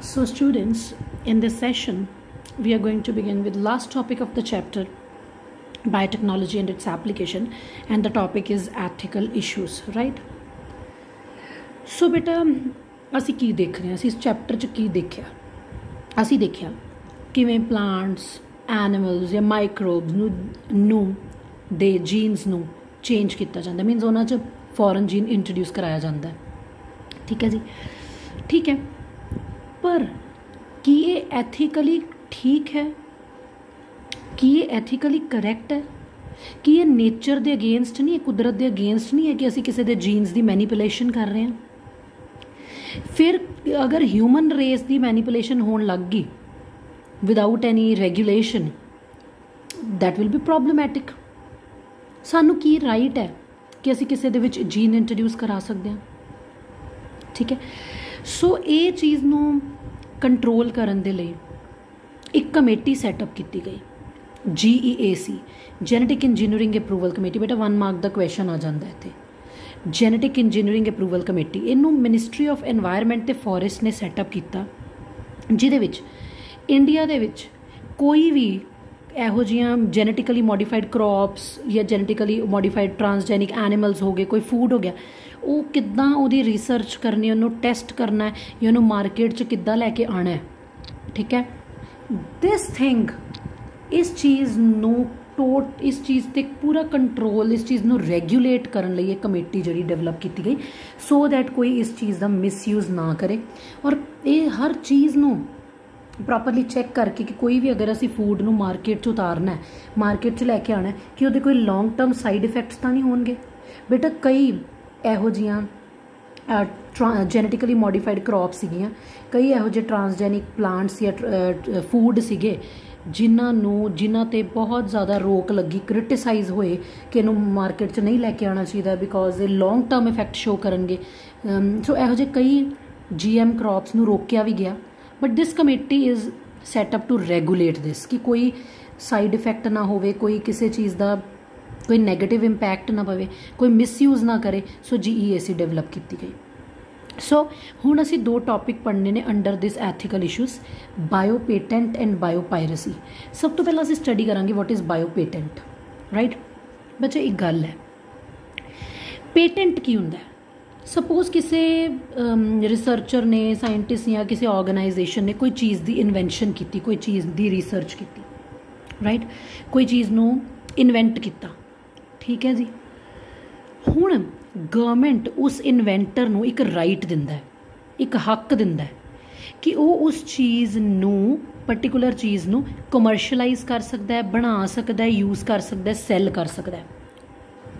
So students, in this session, we are going to begin with last topic of the chapter, biotechnology and its application, and the topic is ethical issues, right? So beta, ਅਸੀਂ ਕੀ ਦੇਖ ਰਹੇ ਹਾਂ, ਅਸੀਂ ਇਸ chapter 'ਚ ਕੀ ਦੇਖਿਆ? ਅਸੀਂ ਦੇਖਿਆ ਕਿਵੇਂ ਪਲਾਂਟਸ, ਐਨੀਮਲਸ ਜਾਂ ਮਾਈਕਰੋਬਸ ਨੂੰ ਦੇ ਜੀਨਸ ਨੂੰ ਚੇਂਜ ਕੀਤਾ ਜਾਂਦਾ, ਮੀਨਸ ਉਹਨਾਂ 'ਚ ਫੋਰਨ ਜੀਨ ਇੰਟਰੋਡਿਊਸ ਕਰਾਇਆ ਜਾਂਦਾ ਹੈ। ਠੀਕ ਹੈ ਜੀ, ਠੀਕ ਹੈ, पर कि ये एथिकली ठीक है, कि ये एथिकली करैक्ट है, कि ये नेचर के अगेंस्ट नहीं है, कुदरत के अगेंस्ट नहीं है कि असी किसी के जीन्स की मैनीपुलेशन कर रहे हैं। फिर अगर ह्यूमन रेस की मैनीपुलेशन होने लग गई without any regulation, that will be problematic. सानू की राइट है कि असी किसी दे विच जीन इंट्रोड्यूस करा सकते हैं। ठीक है, सो ये चीज़ नू कंट्रोल करन दे लई एक कमेटी सैटअप की गई, GEAC, genetic engineering approval committee. बेटा 1 मार्क का क्वेश्चन आ जाता है इत्थे, जेनेटिक इंजीनियरिंग अप्रूवल कमेटी। इनू मिनिस्ट्री ऑफ एनवायरनमेंट ते फॉरेस्ट ने सैटअप किया, जिहदे विच इंडिया दे विच कोई भी ਇਹੋ ਜਿਹੀਆਂ ਜੈਨੇਟਿਕਲੀ ਮੋਡੀਫਾਈਡ ਕ੍ਰੌਪਸ ਜਾਂ ਜੈਨੇਟਿਕਲੀ ਮੋਡੀਫਾਈਡ ਟਰਾਂਸਜੈਨਿਕ ਐਨੀਮਲਸ ਹੋ ਗਏ, ਕੋਈ ਫੂਡ ਹੋ ਗਿਆ, ਉਹ ਕਿੱਦਾਂ ਉਹਦੀ ਰਿਸਰਚ ਕਰਨੀ, ਉਹਨੂੰ ਟੈਸਟ ਕਰਨਾ ਹੈ ਜਾਂ ਉਹਨੂੰ ਮਾਰਕੀਟ 'ਚ ਕਿੱਦਾਂ ਲੈ ਕੇ ਆਉਣਾ ਹੈ। ਠੀਕ ਹੈ, ਦਿਸ ਥਿੰਗ, ਇਸ ਚੀਜ਼ ਨੂੰ ਇਸ ਚੀਜ਼ 'ਤੇ ਪੂਰਾ ਕੰਟਰੋਲ, ਇਸ ਚੀਜ਼ ਨੂੰ ਰੈਗੂਲੇਟ ਕਰਨ ਲਈ ਇਹ ਕਮੇਟੀ ਜਿਹੜੀ ਡਿਵੈਲਪ ਕੀਤੀ ਗਈ, ਸੋ ਦੈਟ ਕੋਈ ਇਸ ਚੀਜ਼ ਦਾ ਮਿਸਯੂਜ਼ ਨਾ ਕਰੇ। ਔਰ ਇਹ ਹਰ ਚੀਜ਼ ਨੂੰ ਪ੍ਰੋਪਰਲੀ ਚੈੱਕ ਕਰਕੇ ਕਿ ਕੋਈ ਵੀ ਅਗਰ ਅਸੀਂ ਫੂਡ ਨੂੰ ਮਾਰਕੀਟ 'ਚ ਉਤਾਰਨਾ, ਮਾਰਕੀਟ 'ਚ ਲੈ ਕੇ ਆਉਣਾ, ਕਿ ਉਹਦੇ ਕੋਈ ਲੌਂਗ ਟਰਮ ਸਾਈਡ ਇਫੈਕਟਸ ਤਾਂ ਨਹੀਂ ਹੋਣਗੇ। ਬੇਟਾ ਕਈ ਇਹੋ ਜਿਹੀਆਂ ਜੈਨੇਟਿਕਲੀ ਮੋਡੀਫਾਈਡ ਕ੍ਰੌਪ ਸੀਗੀਆਂ, ਕਈ ਇਹੋ ਜਿਹੇ ਟਰਾਂਸਜੈਨਿਕ ਪਲਾਂਟਸ ਜਾਂ ਫੂਡ ਸੀਗੇ ਜਿਨ੍ਹਾਂ 'ਤੇ ਬਹੁਤ ਜ਼ਿਆਦਾ ਰੋਕ ਲੱਗੀ, ਕ੍ਰਿਟੀਸਾਈਜ਼ ਹੋਏ ਕਿ ਇਹਨੂੰ ਮਾਰਕੀਟ 'ਚ ਨਹੀਂ ਲੈ ਕੇ ਆਉਣਾ ਚਾਹੀਦਾ ਬਿਕੋਜ਼ ਇਹ ਲੌਂਗ ਟਰਮ ਇਫੈਕਟ ਸ਼ੋ ਕਰਨਗੇ। ਸੋ ਇਹੋ ਜਿਹੇ ਕਈ GM ਕ੍ਰੌਪਸ ਨੂੰ ਰੋਕਿਆ ਵੀ ਗਿਆ। But this committee is set up to regulate this कि कोई साइड इफेक्ट ना होवे, कोई किसी चीज़ का कोई नैगेटिव इंपैक्ट ना पवे, कोई मिसयूज़ ना करे। सो GEAC डेवलप की गई। सो हुण असी 2 टॉपिक पढ़ने ने under this ethical issues, bio patent and bio piracy. सब तो पहला असी स्टडी करांगे what is bio patent, right बच्चे। एक गल है, पेटेंट की हुंदा है। सपोज किसी रिसर्चर ने, साइंटिस्ट या किसी ऑर्गेनाइजेशन ने कोई चीज़ की इन्वेंशन की, कोई चीज़ की रिसर्च की, राइट, कोई चीज़ नू इन्वेंट किया। ठीक है जी, हुण गवर्नमेंट उस इन्वेंटर नू एक राइट दिंदा है, एक हक दिंदा है कि वो उस चीज़ नू, पर्टिकुलर चीज़ नू कमर्शलाइज कर सकता है, बना सकता है, यूज़ कर सकता है, सैल कर सकता है।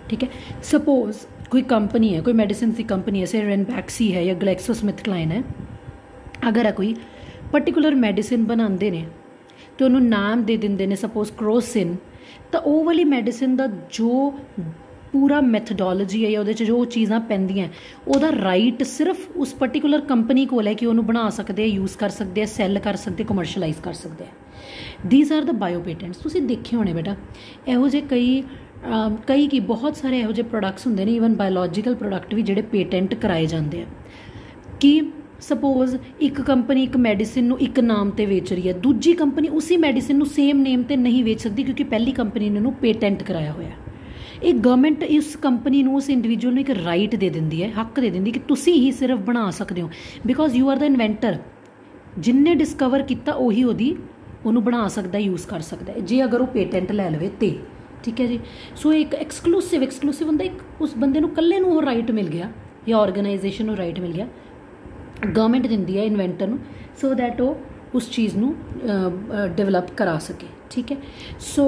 ठीक है, सपोज कोई कंपनी है, कोई मेडिसिन की कंपनी है, जैसे रेनबैक्सी है या ग्लैक्सोस्मिथक्लाइन है, अगर कोई पर्टिकुलर मेडिसिन बनाते हैं तो उन्होंने नाम दे देंगे ने सपोज क्रोसिन, तो वो वाली मेडिसिन का जो पूरा मैथडोलॉजी है या वो जो चीज़ां पैंदियां उहदा राइट सिर्फ उस पर्टिकुलर कंपनी को है कि उन्होंने बना सकते हैं, यूज़ कर सकते हैं, सैल कर सकते, कमर्शलाइज कर सकते हैं। These are the bio patents. तुसीं देखे होने बेटा इहो जे कई की बहुत सारे इहो जे प्रोडक्ट्स होंदे ने, ईवन बायोलॉजिकल प्रोडक्ट भी जिहड़े पेटेंट कराए जाते हैं। कि सपोज एक कंपनी एक मैडिसिन नू एक नाम ते बेच रही है, दूजी कंपनी उसी मैडिसिन नू सेम नेम ते नहीं बेच सकती क्योंकि पहली कंपनी ने उन्होंने पेटेंट कराया होया। एक गवर्नमेंट इस कंपनी नू, उस इंडिविजुअल नू एक राइट दे दिंदी है, हक दे दिंदी कि तुसी ही सिर्फ बना सकते हो because you are the inventor. जिन्ने डिस्कवर किया उही उन्होंने बना सकता है, यूज़ कर सकता है, जे अगर वो पेटेंट लै लवे तो। ठीक है जी, सो एक एक्सक्लूसिव होंदा, एक उस बंदे नू कल्ले नू राइट मिल गया या ऑर्गेनाइजेशन नू राइट मिल गया, गवर्नमेंट दिंदी है इन्वेंटर नू सो दैट वो उस चीज़ नू डिवेलप करा सके। ठीक है, सो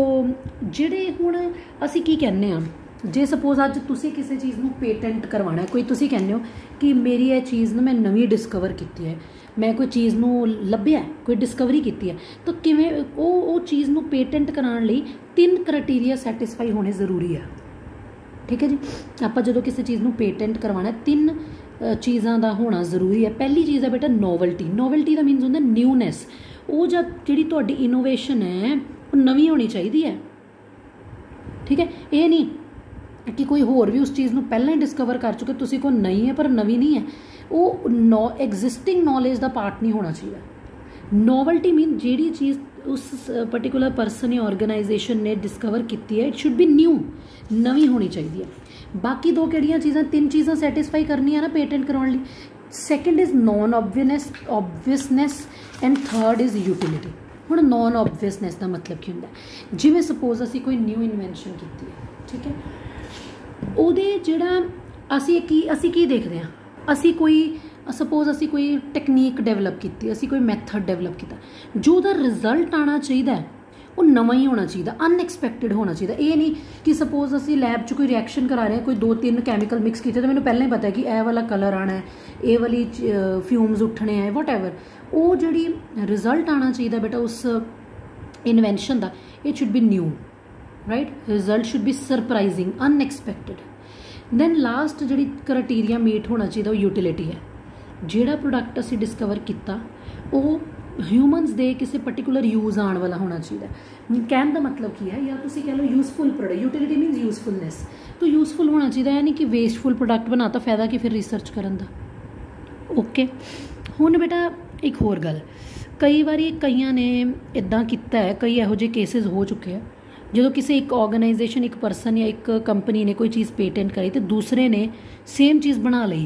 जिहड़े हुण असी की कहने आ, जे सपोज अज तुसी किसी चीज़ नू पेटेंट करवाना है, कोई तुसी कहने हो कि मेरी ये चीज़ ना मैं नवीं डिस्कवर की है, मैं कोई चीज़ नू लभ्या, कोई डिस्कवरी की है, तो किवें वो चीज़ नू पेटेंट कराने लई 3 क्राइटेरिया सैटिस्फाई होने जरूरी है। ठीक है जी, आपां जदों किसी चीज़ नू पेटेंट करवाना 3 चीज़ां दा होना जरूरी है। पहली चीज़ है बेटा नोवल्टी। नोवल्टी का मीनस होंदा न्यूनैस, वो जिहड़ी तुहाडी इनोवेशन है वो नवीं होनी चाहिदी है। ठीक है, ये नहीं कि कोई होर भी उस चीज़ नू पहलां ही डिस्कवर कर चुके, तुसी कोई नहीं है पर नवीं नहीं है, वो एग्जिस्टिंग नॉलेज का पार्ट नहीं होना चाहिए। नोवल्टी मीन जिहड़ी चीज़ उस पर्टिकुलर परसन या ऑर्गेनाइजेशन ने डिस्कवर की है, इट शुड बी न्यू, नवी होनी चाहिए है। बाकी दो किहड़ियां चीज़ां, तीन चीज़ां सैटिस्फाई करनियां ना पेटेंट करवाउण लई। Second is non obviousness and third is utility. हुण नॉन ऑबवियसनैस का मतलब की हुंदा है, जिवें सपोज असी कोई न्यू इन्वेंशन की है, ठीक है, ਉਹਦੇ ਜਿਹੜਾ ਅਸੀਂ ਕੀ ਦੇਖਦੇ ਹਾਂ, ਅਸੀਂ ਕੋਈ सपोज असी कोई टैक्नीक डेवलप की, असी कोई मैथड डेवलप किया, जो ਉਹਦਾ रिजल्ट आना चाहिए वो नवा ही होना चाहिए, अनएक्सपैक्टेड होना चाहिए। ये नहीं कि सपोज असी लैब च कोई रिएक्शन करा रहे हैं, कोई 2-3 कैमिकल मिक्स किए तो मैंने पहले ही पता है कि यह वाला कलर आना है, ये वाली फ्यूम्स उठने हैं, वट एवर, वो जी रिजल्ट आना चाहिए बेटा उस इन्वेंशन का, it should be new, right, result should be surprising, unexpected. Then last जी क्राइटेरिया मीट होना चाहिए वो यूटिलिटी है। ਜਿਹੜਾ प्रोडक्ट असी डिस्कवर किया वो ह्यूमनस दे किसी पर्टिकुलर यूज़ आने वाला होना चाहिए। कहने का मतलब की है, या तुसी कह लो यूजफुल प्रोडक्ट, यूटिलिटी मीनस यूजफुलनैस, तो यूजफुल होना चाहिए, है नहीं कि वेस्टफुल प्रोडक्ट बनाता, फायदा कि फिर रिसर्च करन दा। ओके, हुण बेटा एक होर गल, कई बारी कईयां ने इदां कीता है, कई इहो जिहे केसेस हो चुके हैं, जो किसी एक ऑर्गेनाइजेशन, एक परसन या एक कंपनी ने कोई चीज़ पेटेंट करी तो दूसरे ने सेम चीज़ बना ली।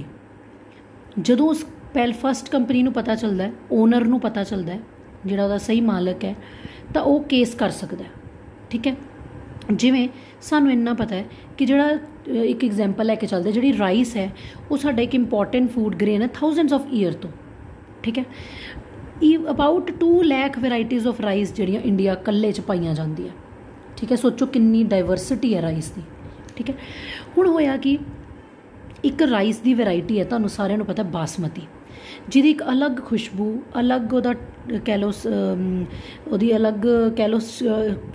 ਜਦੋਂ उस फस्ट कंपनी ਨੂੰ पता चलता है, ओनर ਨੂੰ पता चलता है, ਜਿਹੜਾ ਉਹਦਾ सही मालक है, तो वो केस कर सकता है, ठीक है। जिमें सानू इन्ना पता है कि ਜਿਹੜਾ एक एग्जाम्पल लैके चलते, जी राइस है वो साडा एक इंपॉर्टेंट फूड ग्रेन है थाउजेंड्स ऑफ ईयर तो, ठीक है। About 2 lakh varieties of rice ਜਿਹੜੀਆਂ इंडिया कल्ले च पाईयां ਜਾਂਦੀਆਂ, ठीक है। सोचो कितनी डाइवर्सिटी है राइस की, ठीक है। हुण होया कि एक राइस की वैरायटी है, तुहानूं सारिਆਂ ਨੂੰ पता बासमती, जिहदी एक अलग खुशबू, अलग ਉਹਦਾ कह लो ਉਹਦੀ अलग कह लो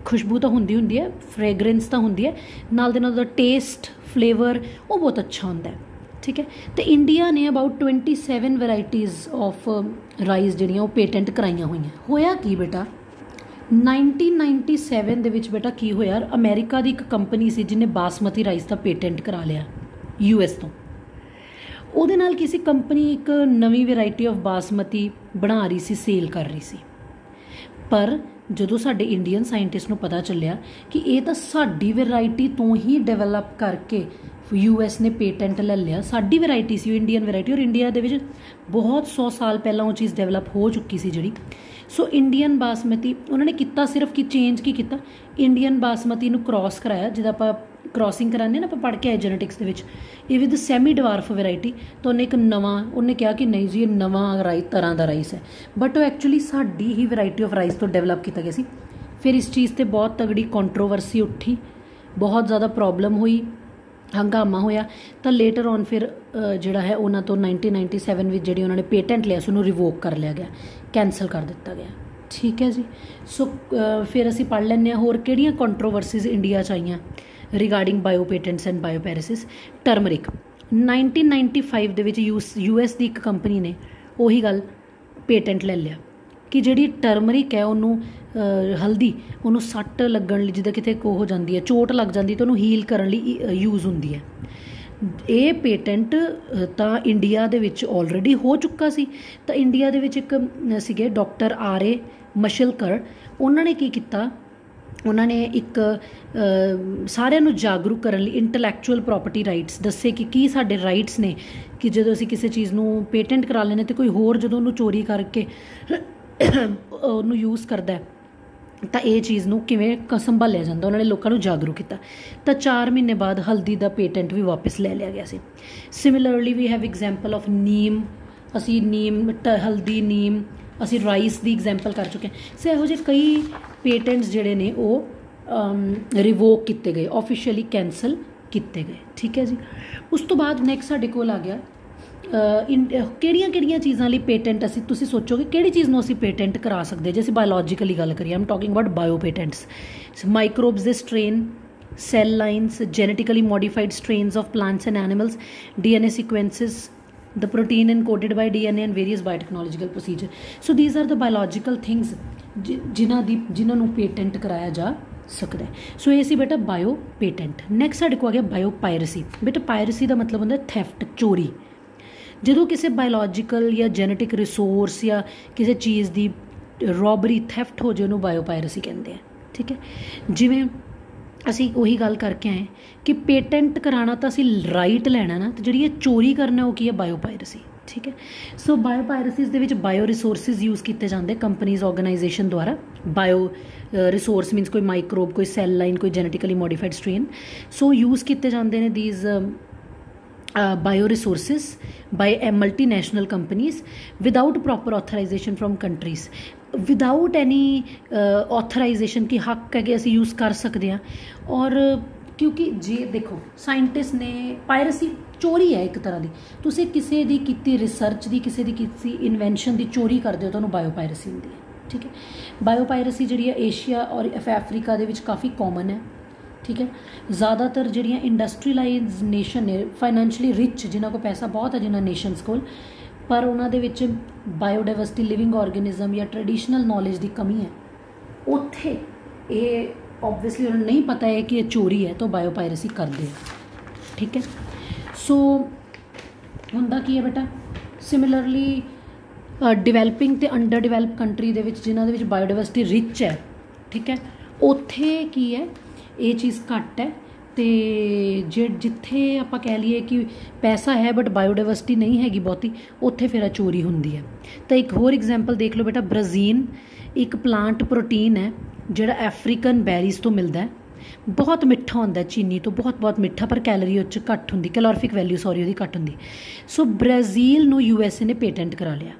खुशबू तो ਹੁੰਦੀ है, फ्रेगरेंस तो ਹੁੰਦੀ है, नाल दे नाल ਉਹਦਾ टेस्ट फ्लेवर वो बहुत अच्छा ਹੁੰਦਾ है, ठीक है। तो इंडिया ने अबाउट 27 वैरायटीज़ ऑफ राइस ਜਿਹੜੀਆਂ ਉਹ पेटेंट कराइयां हुई हैं। होया की बेटा 1997 ਦੇ ਵਿੱਚ बेटा की होया, अमेरिका की एक कंपनी सी जिन्हें बासमती राइस का पेटेंट करा लिया US तो। ਉਹਦੇ ਨਾਲ किसी कंपनी एक नवी वैरायटी ऑफ बासमती बना रही सी, सेल कर रही सी, पर ਜਦੋਂ ਸਾਡੇ इंडियन साइंटिस्ट ਨੂੰ पता ਚੱਲਿਆ कि ਇਹ ਤਾਂ ਸਾਡੀ वैरायटी तो ही डेवलप करके US ने पेटेंट ले लिया, साडी वैरायटी सी, इंडियन वैरायटी, और इंडिया ਦੇ ਵਿੱਚ बहुत 100 साल पहला वो चीज़ डेवलप हो चुकी सी ਜਿਹੜੀ। सो इंडियन बासमती उन्होंने किया सिर्फ कि चेंज की किया, इंडियन बासमती ਨੂੰ क्रॉस कराया, जिदा आप क्रॉसिंग कराने ना, आप पढ़ के आए जेनेटिक्स के ये विद सैमी डवार्फ वैरायटी, तो उन्हें एक नवा, उन्हें कहा कि नहीं जी ये नवा तरह का राइस है, बट वो actually sari he variety of rice तो डेवलप किया गया सी। फिर इस चीज़ से बहुत तगड़ी कॉन्ट्रोवर्सी उठी, बहुत ज़्यादा प्रॉब्लम हुई, हंगामा होया, तो लेटर ऑन फिर जिहड़ा है उन्होंने तो 1997 में जी उन्होंने पेटेंट लिया उसनों रिवोक कर लिया गया, कैंसल कर दिता गया, ठीक है जी। सो फिर असी पढ़ लें होर किहड़ियां कॉन्ट्रोवर्सीज इंडिया च आईयां regarding bio patents and biopiracy. Turmeric 1995 ਦੇ ਵਿੱਚ US ਦੀ ਇੱਕ ਕੰਪਨੀ ਨੇ ਉਹੀ ਗੱਲ पेटेंट ले लिया कि ਜਿਹੜੀ ਟਰਮਰਿਕ ਹੈ ਉਹਨੂੰ ਹਲਦੀ ਉਹਨੂੰ ਸੱਟ ਲੱਗਣ ਲਈ ਜਿੱਦਾਂ ਕਿਤੇ ਕੋ ਹੋ ਜਾਂਦੀ ਹੈ, ਚੋਟ ਲੱਗ ਜਾਂਦੀ ਤਾਂ ਉਹਨੂੰ ਹੀਲ ਕਰਨ ਲਈ ਯੂਜ਼ ਹੁੰਦੀ ਹੈ। ਇਹ ਪੇਟੈਂਟ ਤਾਂ ਇੰਡੀਆ ਦੇ ਵਿੱਚ ਆਲਰੇਡੀ ਹੋ ਚੁੱਕਾ ਸੀ। ਤਾਂ ਇੰਡੀਆ ਦੇ ਵਿੱਚ ਇੱਕ ਸੀਗੇ ਡਾਕਟਰ ਆਰ.ਏ. ਮਸ਼ਲਕਰ, ਉਹਨਾਂ ਨੇ ਕੀ ਕੀਤਾ, ਉਹਨਾਂ ਨੇ ਇੱਕ ਸਾਰਿਆਂ ਨੂੰ ਜਾਗਰੂਕ ਕਰਨ ਲਈ ਇੰਟਲੈਕਚੁਅਲ ਪ੍ਰੋਪਰਟੀ ਰਾਈਟਸ ਦੱਸੇ ਕਿ ਕੀ ਸਾਡੇ ਰਾਈਟਸ ਨੇ, ਕਿ ਜਦੋਂ ਅਸੀਂ ਕਿਸੇ ਚੀਜ਼ ਨੂੰ ਪੇਟੈਂਟ ਕਰਾ ਲੈਂਦੇ ਅਤੇ ਕੋਈ ਹੋਰ ਜਦੋਂ ਉਹਨੂੰ ਚੋਰੀ ਕਰਕੇ ਉਹਨੂੰ ਯੂਜ਼ ਕਰਦਾ ਤਾਂ ਇਹ ਚੀਜ਼ ਨੂੰ ਕਿਵੇਂ ਸੰਭਾਲਿਆ ਜਾਂਦਾ, ਉਹਨਾਂ ਨੇ ਲੋਕਾਂ ਨੂੰ ਜਾਗਰੂਕ ਕੀਤਾ। ਤਾਂ 4 ਮਹੀਨੇ ਬਾਅਦ ਹਲਦੀ ਦਾ ਪੇਟੈਂਟ ਵੀ ਵਾਪਸ ਲੈ ਲਿਆ ਗਿਆ ਸੀ। Similarly we have example of neem, ਅਸੀਂ ਨੀਮ, ਹਲਦੀ, ਨੀਮ, ਅਸੀਂ ਰਾਈਸ ਦੀ ਐਗਜ਼ਾਮਪਲ ਕਰ ਚੁੱਕੇ ਹਾਂ। ਸੋ ਇਹੋ ਜਿਹੇ ਕਈ ਪੇਟੈਂਟਸ ਜਿਹੜੇ ਨੇ ਉਹ ਰਿਵੋਕ ਕੀਤੇ ਗਏ, ਆਫੀਸ਼ੀਅਲੀ ਕੈਂਸਲ ਕੀਤੇ ਗਏ, ਠੀਕ ਹੈ ਜੀ। ਉਸ ਤੋਂ ਬਾਅਦ ਨੈਕਸਟ ਸਾਡੇ ਕੋਲ ਆ ਗਿਆ ਕਿਹੜੀਆਂ ਕਿਹੜੀਆਂ ਚੀਜ਼ਾਂ ਲਈ ਪੇਟੈਂਟ ਅਸੀਂ, ਤੁਸੀਂ ਸੋਚੋਗੇ ਕਿਹੜੀ ਚੀਜ਼ ਨੂੰ ਅਸੀਂ ਪੇਟੈਂਟ ਕਰਾ ਸਕਦੇ ਜੇ ਅਸੀਂ ਬਾਇਓਲੋਜੀਕਲੀ ਗੱਲ ਕਰੀਏ। I'm talking about bio patents, microbes ਦੇ strain, cell lines, genetically modified strains of plants and animals, DNA sequences, the protein encoded by DNA and various biotechnological procedure. So these are the biological things जिन्हां नूं patent कराया जा सकता है। सो ये सी बेटा bio patent. Next साढ़े को आ गया बायो पायरेसी। बेटा पायरेसी का मतलब होंदा थैफ्ट, चोरी। ਜਦੋਂ ਕਿਸੇ ਬਾਇਓਲੋਜੀਕਲ ਜਾਂ ਜੈਨੇਟਿਕ ਰਿਸੋਰਸ ਜਾਂ ਕਿਸੇ ਚੀਜ਼ ਦੀ ਰੋਬਰੀ ਥੈਫਟ ਹੋ ਜਾਏ ਉਹਨੂੰ ਬਾਇਓਪਾਇਰਸੀ ਕਹਿੰਦੇ ਆ। ਠੀਕ ਹੈ, ਜਿਵੇਂ ਅਸੀਂ ਉਹੀ ਗੱਲ ਕਰਕੇ ਆਏ ਕਿ ਪੇਟੈਂਟ ਕਰਾਉਣਾ ਤਾਂ ਅਸੀਂ ਰਾਈਟ ਲੈਣਾ ਨਾ, ਤੇ ਜਿਹੜੀ ਇਹ ਚੋਰੀ ਕਰਨਾ ਉਹ ਕੀ ਹੈ, ਬਾਇਓਪਾਇਰਸੀ। ਠੀਕ ਹੈ, ਸੋ ਬਾਇਓਪਾਇਰਸੀਜ਼ ਦੇ ਵਿੱਚ ਬਾਇਓ ਰਿਸੋਰਸਿਸ ਯੂਜ਼ ਕੀਤੇ ਜਾਂਦੇ ਕੰਪਨੀਜ਼ ਆਰਗੇਨਾਈਜੇਸ਼ਨ ਦੁਆਰਾ। ਬਾਇਓ ਰਿਸੋਰਸ ਮੀਨਸ ਕੋਈ ਮਾਈਕਰੋਬ, ਕੋਈ ਸੈੱਲ ਲਾਈਨ, ਕੋਈ ਜੈਨੇਟਿਕਲੀ ਮੋਡੀਫਾਈਡ ਸਟ੍ਰੇਨ, ਸੋ ਯੂਜ਼ ਕੀਤੇ ਜਾਂਦੇ ਨੇ these bio resources by multinational companies without proper authorization from countries, without any authorization कि हक है कि ਅਸੀਂ यूज़ कर सकते हैं। और क्योंकि जे देखो साइंटिस्ट ने पायरेसी चोरी है एक तरह की, तुसीं किसी दी कीती रिसर्च दी, किसी दी कीती इन्वेंशन दी चोरी करदे हो तो बायो पायरेसी हुंदी है। ठीक है, बायो पायरेसी जिहड़ी है एशिया और अफ्रीका दे विच काफ़ी कॉमन है। ठीक है, ज़्यादातर ਜਿਹੜੀਆਂ ਇੰਡਸਟਰੀਲਾਈਜ਼ ਨੇਸ਼ਨ ਨੇ, ਫਾਈਨੈਂਸ਼ਲੀ ਰਿਚ, ਜਿਨ੍ਹਾਂ ਕੋਲ ਪੈਸਾ ਬਹੁਤ ਹੈ ਜਿਨ੍ਹਾਂ ਨੇਸ਼ਨਸ ਕੋਲ, ਪਰ ਉਹਨਾਂ ਦੇ ਵਿੱਚ ਬਾਇਓਡਾਇਵਰਸਿਟੀ, ਲਿਵਿੰਗ ਆਰਗੇਨਿਜ਼ਮ ਜਾਂ ਟ੍ਰੈਡੀਸ਼ਨਲ ਨੌਲੇਜ ਦੀ ਕਮੀ ਹੈ। ਉੱਥੇ ਇਹ ਓਬਵੀਅਸਲੀ ਉਹਨਾਂ ਨੂੰ ਨਹੀਂ ਪਤਾ ਹੈ ਕਿ ਇਹ ਚੋਰੀ ਹੈ ਤਾਂ ਬਾਇਓਪਾਇਰੇਸੀ ਕਰਦੇ ਆ। ਠੀਕ ਹੈ, ਸੋ ਹੁੰਦਾ ਕੀ ਹੈ ਬੇਟਾ, ਸਿਮਿਲਰਲੀ ਡਿਵੈਲਪਿੰਗ ਅਤੇ ਅੰਡਰ ਡਿਵੈਲਪ ਕੰਟਰੀ ਦੇ ਵਿੱਚ ਜਿਨ੍ਹਾਂ ਦੇ ਵਿੱਚ ਬਾਇਓਡਾਇਵਰਸਿਟੀ ਰਿਚ ਹੈ, ਠੀਕ ਹੈ, ਉੱਥੇ ਕੀ ਹੈ ਇਹ ਚੀਜ਼ ਘੱਟ ਹੈ। ਅਤੇ ਜਿੱਥੇ ਆਪਾਂ ਕਹਿ ਲਈਏ ਕਿ ਪੈਸਾ ਹੈ ਬਟ ਬਾਇਓਡਾਇਵਰਸਿਟੀ ਨਹੀਂ ਹੈਗੀ ਬਹੁਤੀ, ਉੱਥੇ ਫਿਰ ਚੋਰੀ ਹੁੰਦੀ ਹੈ। ਤਾਂ ਇੱਕ ਹੋਰ ਐਗਜ਼ਾਮਪਲ ਦੇਖ ਲਓ ਬੇਟਾ, ਬ੍ਰਾਜ਼ੀਨ ਇੱਕ ਪਲਾਂਟ ਪ੍ਰੋਟੀਨ ਹੈ ਜਿਹੜਾ ਅਫਰੀਕਨ ਬੈਰੀਜ਼ ਤੋਂ ਮਿਲਦਾ ਹੈ। ਬਹੁਤ ਮਿੱਠਾ ਹੁੰਦਾ, ਚੀਨੀ ਤੋਂ ਬਹੁਤ ਮਿੱਠਾ, ਪਰ ਕੈਲਰੀ ਉਹ 'ਚ ਘੱਟ ਹੁੰਦੀ, ਕੈਲੋਰੀਫਿਕ ਵੈਲਿਊ ਸੌਰੀ ਉਹਦੀ ਘੱਟ ਹੁੰਦੀ। ਸੋ ਬ੍ਰਾਜ਼ੀਲ ਨੂੰ USA ਨੇ ਪੇਟੈਂਟ ਕਰਾ ਲਿਆ।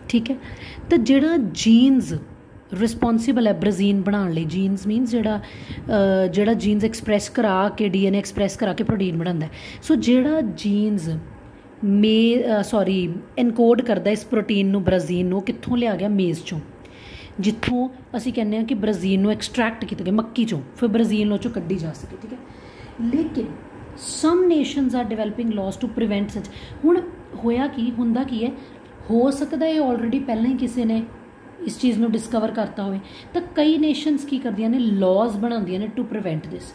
ਠੀਕ ਹੈ, ਤਾਂ ਜਿਹੜਾ ਜੀਨਸ ਰਿਸਪੋਂਸੀਬਲ ਹੈ ਬ੍ਰਾਜ਼ੀਨ ਬਣਾਉਣ ਲਈ, ਜੀਨਸ ਮੀਨਸ ਜਿਹੜਾ ਜੀਨਸ ਐਕਸਪ੍ਰੈਸ ਕਰਾ ਕੇ DNA ਐਕਸਪ੍ਰੈਸ ਕਰਾ ਕੇ ਪ੍ਰੋਟੀਨ ਬਣਾਉਂਦਾ। ਸੋ ਜਿਹੜਾ ਜੀਨਸ ਇਨਕੋਡ ਕਰਦਾ ਇਸ ਪ੍ਰੋਟੀਨ ਨੂੰ, ਬ੍ਰਾਜ਼ੀਲ ਨੂੰ, ਕਿੱਥੋਂ ਲਿਆ ਗਿਆ, ਮੇਜ਼ ਚੋਂ, ਜਿੱਥੋਂ ਅਸੀਂ ਕਹਿੰਦੇ ਹਾਂ ਕਿ ਬ੍ਰਾਜ਼ੀਲ ਨੂੰ ਐਕਸਟਰੈਕਟ ਕੀਤਾ ਗਿਆ ਮੱਕੀ ਚੋਂ, ਫਿਰ ਬ੍ਰਾਜ਼ੀਲ ਨੂੰ ਚੋਂ ਕੱਢੀ ਜਾ ਸਕੇ। ਠੀਕ ਹੈ, ਲੇਕਿਨ some nations are developing laws to prevent such. ਹੁਣ ਹੋਇਆ ਕੀ, ਹੁੰਦਾ ਕੀ ਹੈ, ਹੋ ਸਕਦਾ ਇਹ ਆਲਰੇਡੀ ਪਹਿਲਾਂ ਹੀ ਕਿਸੇ ਨੇ ਇਸ ਚੀਜ਼ ਨੂੰ ਡਿਸਕਵਰ ਕਰਤਾ ਹੋਵੇ, ਤਾਂ ਕਈ ਨੇਸ਼ਨਸ ਕੀ ਕਰਦੀਆਂ ਨੇ, ਲਾਜ਼ ਬਣਾਉਂਦੀਆਂ ਨੇ ਟੂ ਪ੍ਰੀਵੈਂਟ ਦਿਸ,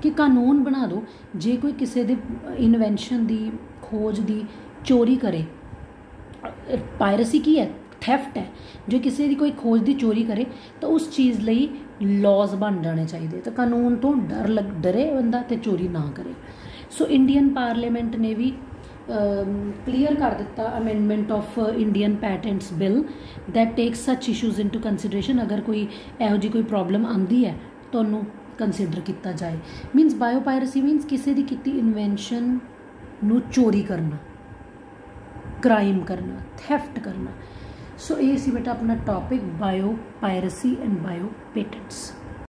ਕਿ ਕਾਨੂੰਨ ਬਣਾ ਦਿਓ ਜੇ ਕੋਈ ਕਿਸੇ ਦੇ ਇਨਵੈਂਸ਼ਨ ਦੀ, ਖੋਜ ਦੀ ਚੋਰੀ ਕਰੇ। ਪਾਇਰੇਸੀ ਕੀ ਹੈ, ਥੈਫਟ ਹੈ। ਜੇ ਕਿਸੇ ਦੀ ਕੋਈ ਖੋਜ ਦੀ ਚੋਰੀ ਕਰੇ ਤਾਂ ਉਸ ਚੀਜ਼ ਲਈ ਲਾਜ਼ ਬਣ ਜਾਣੇ ਚਾਹੀਦੇ, ਤਾਂ ਕਾਨੂੰਨ ਤੋਂ ਡਰੇ ਬੰਦਾ ਅਤੇ ਚੋਰੀ ਨਾ ਕਰੇ। ਸੋ ਇੰਡੀਅਨ ਪਾਰਲੀਮੈਂਟ ਨੇ ਵੀ ਕਲੀਅਰ ਕਰ ਦਿੱਤਾ amendment of Indian patents bill that takes such issues into consideration. ਅਗਰ ਕੋਈ ਇਹੋ ਜਿਹੀ ਕੋਈ ਪ੍ਰੋਬਲਮ ਆਉਂਦੀ ਹੈ ਤਾਂ ਉਹਨੂੰ ਕੰਸੀਡਰ ਕੀਤਾ ਜਾਏ। ਮੀਨਸ ਬਾਇਓਪਾਇਰੇਸੀ ਮੀਨਸ ਕਿਸੇ ਦੀ ਕੀਤੀ ਇਨਵੈਂਸ਼ਨ ਨੂੰ ਚੋਰੀ ਕਰਨਾ, ਕ੍ਰਾਈਮ ਕਰਨਾ, ਥੈਫਟ ਕਰਨਾ। ਸੋ ਇਹ ਸੀ ਬੇਟਾ ਆਪਣਾ ਟੌਪਿਕ ਬਾਇਓਪਾਇਰੇਸੀ ਐਂਡ ਬਾਇਓ ਪੇਟੈਂਟਸ।